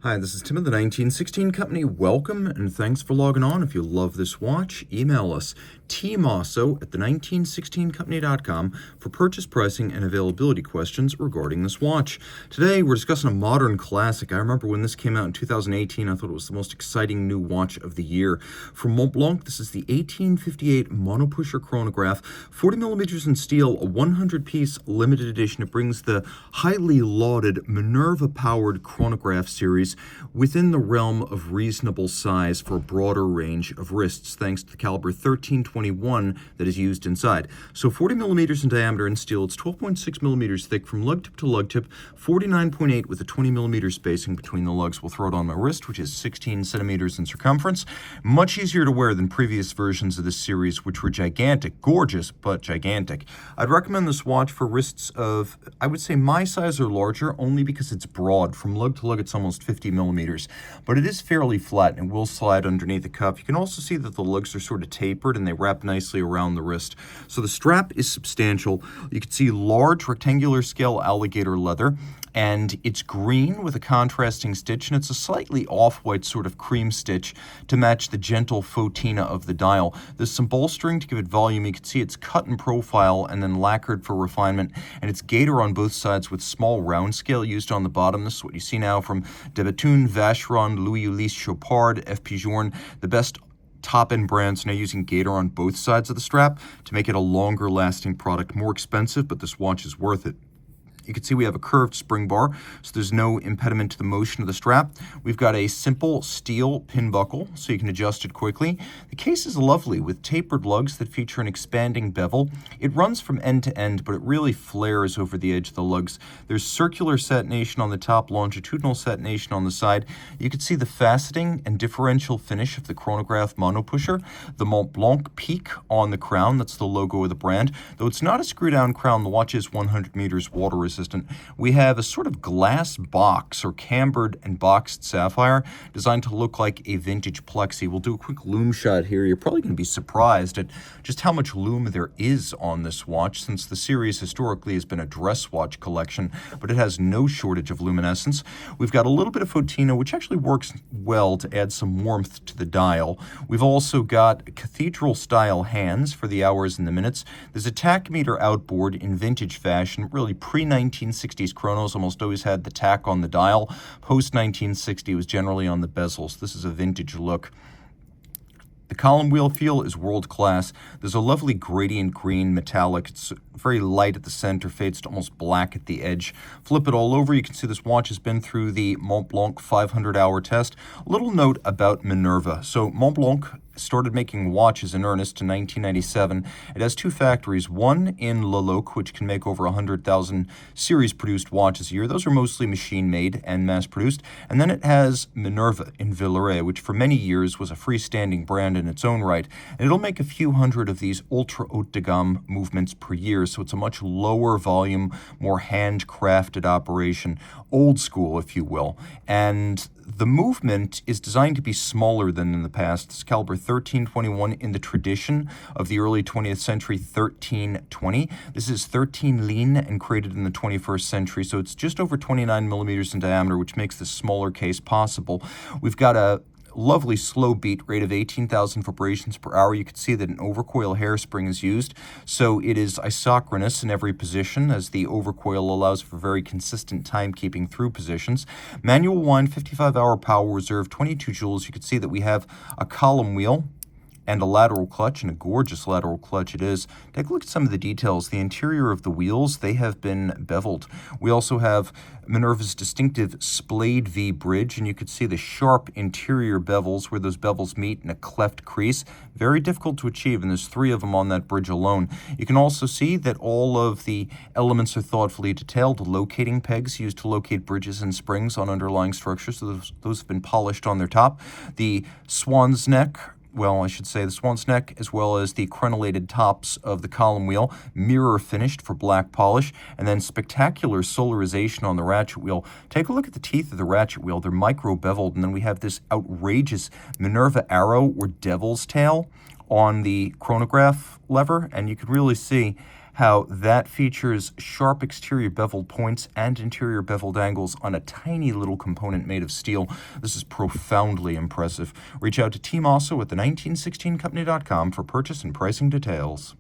Hi, this is Tim of the 1916 Company. Welcome and thanks for logging on. If you love this watch, email us Team Mosso at the1916company.com for purchase pricing and availability questions regarding this watch. Today we're discussing a modern classic. I remember when this came out in 2018, I thought it was the most exciting new watch of the year. From Montblanc, this is the 1858 Monopusher Chronograph, 40 millimeters in steel, a 100-piece limited edition. It brings the highly lauded Minerva-powered chronograph series within the realm of reasonable size for a broader range of wrists, thanks to the caliber 1321 that is used inside. So 40 millimeters in diameter in steel, it's 12.6 millimeters thick from lug tip to lug tip, 49.8 with a 20 millimeter spacing between the lugs. We'll throw it on my wrist, which is 16 centimeters in circumference. Much easier to wear than previous versions of this series, which were gigantic, gorgeous, but gigantic. I'd recommend this watch for wrists of, I would say, my size or larger, only because it's broad. From lug to lug, it's almost 50 millimeters, but it is fairly flat and will slide underneath the cuff. You can also see that the lugs are sort of tapered and they wrap nicely around the wrist. So the strap is substantial. You can see large rectangular scale alligator leather, and it's green with a contrasting stitch, and it's a slightly off-white sort of cream stitch to match the gentle fauxtina of the dial. There's some bolstering to give it volume. You can see it's cut in profile and then lacquered for refinement, and it's gator on both sides with small round scale used on the bottom. This is what you see now from De Bethune, Vacheron, Louis Ulysse Chopard, F. Pigeon, the best top-end brands now using gator on both sides of the strap to make it a longer-lasting product. More expensive, but this watch is worth it. You can see we have a curved spring bar, so there's no impediment to the motion of the strap. We've got a simple steel pin buckle, so you can adjust it quickly. The case is lovely with tapered lugs that feature an expanding bevel. It runs from end to end, but it really flares over the edge of the lugs. There's circular satination on the top, longitudinal satination on the side. You can see the faceting and differential finish of the chronograph monopusher. The Montblanc peak on the crown, that's the logo of the brand. Though it's not a screw-down crown, the watch is 100 meters water resistant. We have a sort of glass box or cambered and boxed sapphire designed to look like a vintage plexi. We'll do a quick lume shot here. You're probably going to be surprised at just how much lume there is on this watch, since the series historically has been a dress watch collection, but it has no shortage of luminescence. We've got a little bit of fauxtina, which actually works well to add some warmth to the dial. We've also got cathedral-style hands for the hours and the minutes. There's a tachymeter outboard in vintage fashion, really pre-1960s chronos almost always had the tack on the dial. Post-1960 was generally on the bezels. This is a vintage look. The column wheel feel is world-class. There's a lovely gradient green metallic. It's very light at the center, fades to almost black at the edge. Flip it all over, you can see this watch has been through the Montblanc 500-hour test. A little note about Minerva. So Montblanc started making watches in earnest in 1997. It has two factories, one in Le Loc, which can make over 100,000 series-produced watches a year. Those are mostly machine-made and mass-produced. And then it has Minerva in Villeret, which for many years was a freestanding brand in its own right. And it'll make a few hundred of these ultra-haute-de-gamme movements per year, so it's a much lower volume, more handcrafted operation, old school, if you will. And the movement is designed to be smaller than in the past. It's caliber 1321 in the tradition of the early 20th century 1320. This is 13 lean and created in the 21st century, so it's just over 29 millimeters in diameter, which makes this smaller case possible. We've got a lovely slow beat rate of 18,000 vibrations per hour. You can see that an overcoil hairspring is used, so it is isochronous in every position, as the overcoil allows for very consistent timekeeping through positions. Manual wind, 55-hour power reserve, 22 joules. You can see that we have a column wheel and a lateral clutch, and a gorgeous lateral clutch it is. Take a look at some of the details. The interior of the wheels, they have been beveled. We also have Minerva's distinctive splayed V bridge, and you can see the sharp interior bevels where those bevels meet in a cleft crease. Very difficult to achieve, and there's 3 of them on that bridge alone. You can also see that all of the elements are thoughtfully detailed. Locating pegs used to locate bridges and springs on underlying structures, so those have been polished on their top. The swan's neck, well, I should say the swan's neck, as well as the crenellated tops of the column wheel, mirror finished for black polish, and then spectacular solarization on the ratchet wheel. Take a look at the teeth of the ratchet wheel. They're micro beveled, and then we have this outrageous Minerva arrow or devil's tail on the chronograph lever, and you can really see how that features sharp exterior beveled points and interior beveled angles on a tiny little component made of steel. This is profoundly impressive. Reach out to Team Mosso at the 1916company.com for purchase and pricing details.